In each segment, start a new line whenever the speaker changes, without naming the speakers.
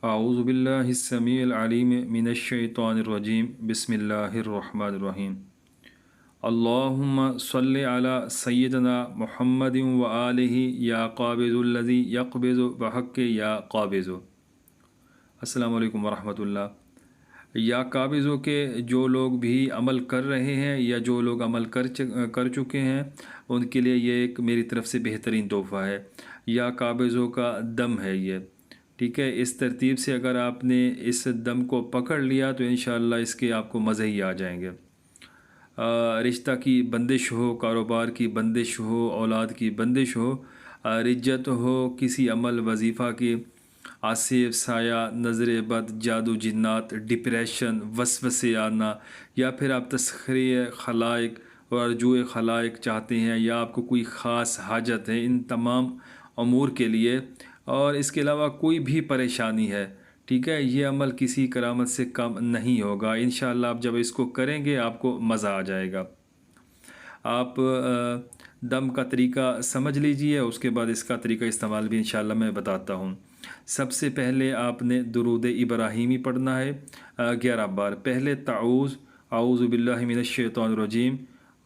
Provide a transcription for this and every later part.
اعوذ باللہ السمیع العلیم من الشیطان الرجیم بسم اللہ الرحمن الرحیم اللہم صلی علی سیدنا محمد و آلہ یا قابض الذی یقبض بحق یا قابض۔ السلام علیکم ورحمۃ اللہ۔ یا قابضوں کے جو لوگ بھی عمل کر رہے ہیں یا جو لوگ عمل کر چکے ہیں ان کے لیے یہ ایک میری طرف سے بہترین تحفہ ہے۔ یا قابضوں کا دم ہے یہ، ٹھیک ہے۔ اس ترتیب سے اگر آپ نے اس دم کو پکڑ لیا تو انشاءاللہ اس کے آپ کو مزے ہی آ جائیں گے۔ رشتہ کی بندش ہو، کاروبار کی بندش ہو، اولاد کی بندش ہو، رجت ہو، کسی عمل وظیفہ کی آصف سایہ، نظر بد، جادو جنات، ڈپریشن، وسوسے آنا، یا پھر آپ تسخیر خلائق اور رجوع خلائق چاہتے ہیں، یا آپ کو کوئی خاص حاجت ہے، ان تمام امور کے لیے اور اس کے علاوہ کوئی بھی پریشانی ہے، ٹھیک ہے، یہ عمل کسی کرامت سے کم نہیں ہوگا۔ انشاءاللہ آپ جب اس کو کریں گے آپ کو مزہ آ جائے گا۔ آپ دم کا طریقہ سمجھ لیجئے، اس کے بعد اس کا طریقہ استعمال بھی انشاءاللہ میں بتاتا ہوں۔ سب سے پہلے آپ نے درود ابراہیمی پڑھنا ہے 11 بار۔ پہلے اعوذ باللہ من الشیطان الرجیم،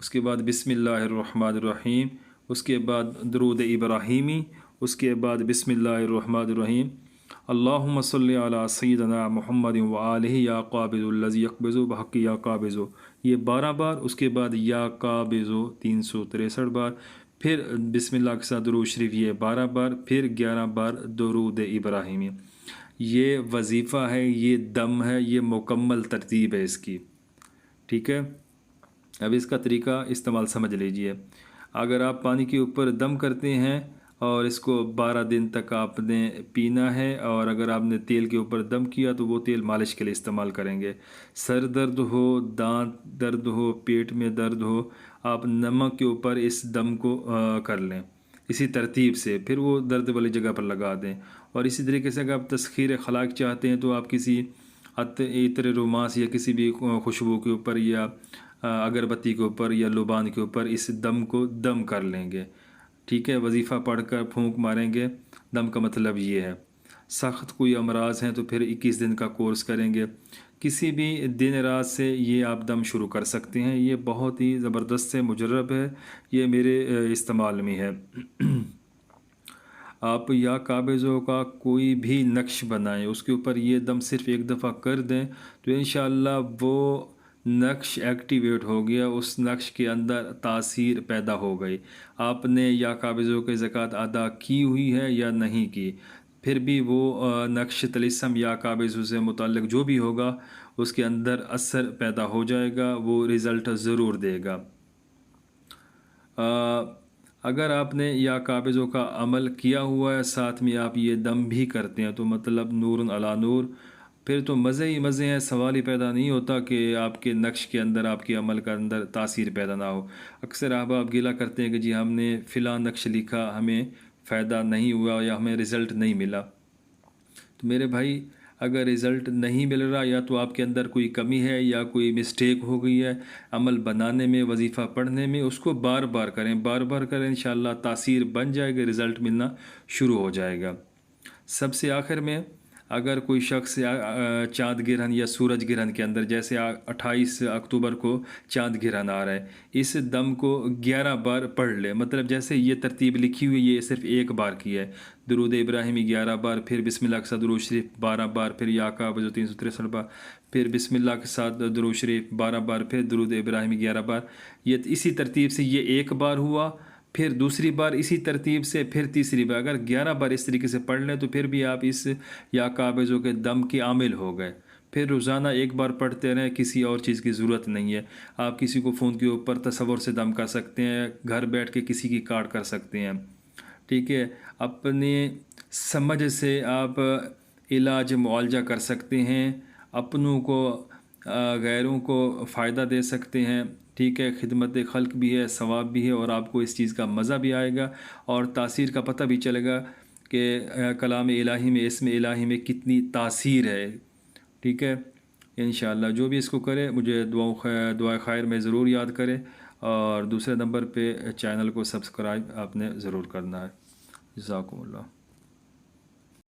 اس کے بعد بسم اللہ الرحمن الرحیم، اس کے بعد درود ابراہیمی، اس کے بعد بسم اللہ الرحمن الرحیم، اللہم صلی علی سیدنا محمد و آلہ یا قابض الذی یقبض بحق یا قابض، یہ 12 بار۔ اس کے بعد یا قابض 363 بار، پھر بسم اللہ کے ساتھ درود شریف یہ 12 بار، پھر 11 بار درود ابراہیمی۔ یہ وظیفہ ہے، یہ دم ہے، یہ مکمل ترتیب ہے اس کی، ٹھیک ہے۔ اب اس کا طریقہ استعمال سمجھ لیجئے۔ اگر آپ پانی کے اوپر دم کرتے ہیں اور اس کو 12 دن تک آپ نے پینا ہے، اور اگر آپ نے تیل کے اوپر دم کیا تو وہ تیل مالش کے لیے استعمال کریں گے۔ سر درد ہو، دانت درد ہو، پیٹ میں درد ہو، آپ نمک کے اوپر اس دم کو کر لیں اسی ترتیب سے، پھر وہ درد والی جگہ پر لگا دیں۔ اور اسی طریقے سے اگر آپ تسخیر خلاق چاہتے ہیں تو آپ کسی عطر روماس یا کسی بھی خوشبو کے اوپر یا اگربتی کے اوپر یا لبان کے اوپر اس دم کو دم کر لیں گے، ٹھیک ہے۔ وظیفہ پڑھ کر پھونک ماریں گے، دم کا مطلب یہ ہے۔ سخت کوئی امراض ہیں تو پھر 21 دن کا کورس کریں گے۔ کسی بھی دن رات سے یہ آپ دم شروع کر سکتے ہیں، یہ بہت ہی زبردست ہے، مجرب ہے، یہ میرے استعمال میں ہے۔ آپ یا قابضوں کا کوئی بھی نقش بنائیں، اس کے اوپر یہ دم صرف ایک دفعہ کر دیں تو انشاءاللہ وہ نقش ایکٹیویٹ ہو گیا، اس نقش کے اندر تاثیر پیدا ہو گئی۔ آپ نے یا قابضوں کی زکوٰۃ ادا کی ہوئی ہے یا نہیں کی، پھر بھی وہ نقش طلسم یا قابضوں سے متعلق جو بھی ہوگا اس کے اندر اثر پیدا ہو جائے گا، وہ رزلٹ ضرور دے گا۔ اگر آپ نے یا قابضوں کا عمل کیا ہوا ہے، ساتھ میں آپ یہ دم بھی کرتے ہیں تو مطلب نور علی نور، پھر تو مزے ہی مزے ہیں۔ سوال ہی پیدا نہیں ہوتا کہ آپ کے نقش کے اندر، آپ کے عمل کے اندر تاثیر پیدا نہ ہو۔ اکثر آپ گلہ کرتے ہیں کہ جی ہم نے فلاں نقش لکھا، ہمیں فائدہ نہیں ہوا یا ہمیں رزلٹ نہیں ملا۔ تو میرے بھائی، اگر رزلٹ نہیں مل رہا یا تو آپ کے اندر کوئی کمی ہے یا کوئی مسٹیک ہو گئی ہے عمل بنانے میں، وظیفہ پڑھنے میں، اس کو بار بار کریں، بار بار کریں، انشاءاللہ تاثیر بن جائے گا، رزلٹ ملنا شروع ہو جائے گا۔ سب سے آخر میں، اگر کوئی شخص چاند گرہن یا سورج گرہن کے اندر، جیسے 28 اکتوبر کو چاند گرہن آ رہا ہے، اس دم کو 11 بار پڑھ لے، مطلب جیسے یہ ترتیب لکھی ہوئی، یہ صرف ایک بار کی ہے۔ درود ابراہیمی 11 بار، پھر بسم اللہ کے ساتھ درود شریف 12 بار، پھر یا قابض 363 بار، پھر بسم اللہ کے ساتھ درود شریف 12 بار، پھر درود ابراہیمی 11 بار۔ یہ اسی ترتیب سے یہ ایک بار ہوا، پھر دوسری بار اسی ترتیب سے، پھر تیسری بار۔ اگر 11 بار اس طریقے سے پڑھ لیں تو پھر بھی آپ اس یا قابضوں کے دم کے عامل ہو گئے۔ پھر روزانہ ایک بار پڑھتے رہیں، کسی اور چیز کی ضرورت نہیں ہے۔ آپ کسی کو فون کے اوپر تصور سے دم کر سکتے ہیں، گھر بیٹھ کے کسی کی کارڈ کر سکتے ہیں، ٹھیک ہے۔ اپنے سمجھ سے آپ علاج معالجہ کر سکتے ہیں، اپنوں کو غیروں کو فائدہ دے سکتے ہیں، ٹھیک ہے۔ خدمت خلق بھی ہے، ثواب بھی ہے، اور آپ کو اس چیز کا مزہ بھی آئے گا اور تاثیر کا پتہ بھی چلے گا کہ کلام الہی میں، اسم الہی میں کتنی تاثیر ہے، ٹھیک ہے۔ انشاءاللہ جو بھی اس کو کرے مجھے دعائے خیر میں ضرور یاد کرے، اور دوسرے نمبر پہ چینل کو سبسکرائب آپ نے ضرور کرنا ہے۔ جزاکم اللہ۔